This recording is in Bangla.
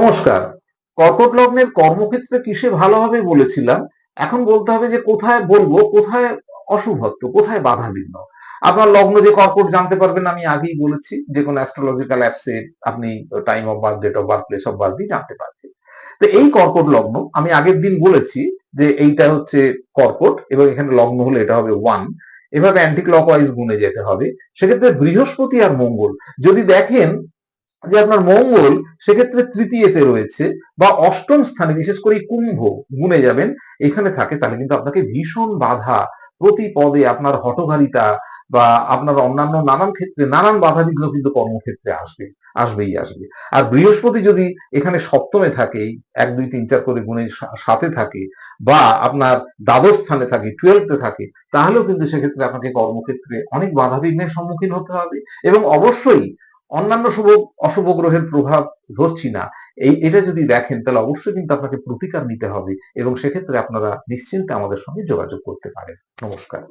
নমস্কার। কর্কট লগ্নের কর্মক্ষেত্রে কিসে ভালো হবে বলেছিলাম। এখন বলতে হবে যে কোথায় বলবো, কোথায় অশুভত্ব, কোথায় বাধাবিঘ্ন। আপনার লগ্ন যে কর্কট জানতে পারবেন আমি আগেই বলেছি। যেকোনো অ্যাস্ট্রোলজিক্যাল অ্যাপসে আপনি time of birth, date of birth, place of birth দিয়ে জানতে পারবেন। তো এই কর্কট লগ্ন আমি আগের দিন বলেছি যে এইটা হচ্ছে কর্কট এবং এখানে লগ্ন হলে এটা হবে 1। এভাবে অ্যান্টি ক্লকওয়াইজ গুণে যেতে হবে। সেক্ষেত্রে বৃহস্পতি আর মঙ্গল যদি দেখেন যে আপনার মঙ্গল সেক্ষেত্রে তৃতীয়তে রয়েছে বা অষ্টম স্থানে, বিশেষ করে কুম্ভ গুণে যাবেন এখানে থাকে, তাহলে কিন্তু আপনাকে ভীষণ বাধা, প্রতি পদে আপনার হঠকারিতা বা আপনার অন্যান্য নানান ক্ষেত্রে নানান বাধা বিঘ্ন কিন্তু কর্মক্ষেত্রে আসবেই আসবে। আর বৃহস্পতি যদি এখানে সপ্তমে থাকে, 1 2 3 4 করে গুণে সাথে থাকে বা আপনার দ্বাদশ স্থানে থাকে, 12তে থাকে, তাহলেও কিন্তু সেক্ষেত্রে আপনাকে কর্মক্ষেত্রে অনেক বাধা বিঘ্নের সম্মুখীন হতে হবে। এবং অবশ্যই অন্যান্য শুভ অশুভ গ্রহের প্রভাব ধরছি না, এটা যদি দেখেন তাহলে অবশ্যই কিন্তু আপনাকে প্রতিকার নিতে হবে এবং সেক্ষেত্রে আপনারা নিশ্চিন্তে আমাদের সঙ্গে যোগাযোগ করতে পারেন। নমস্কার।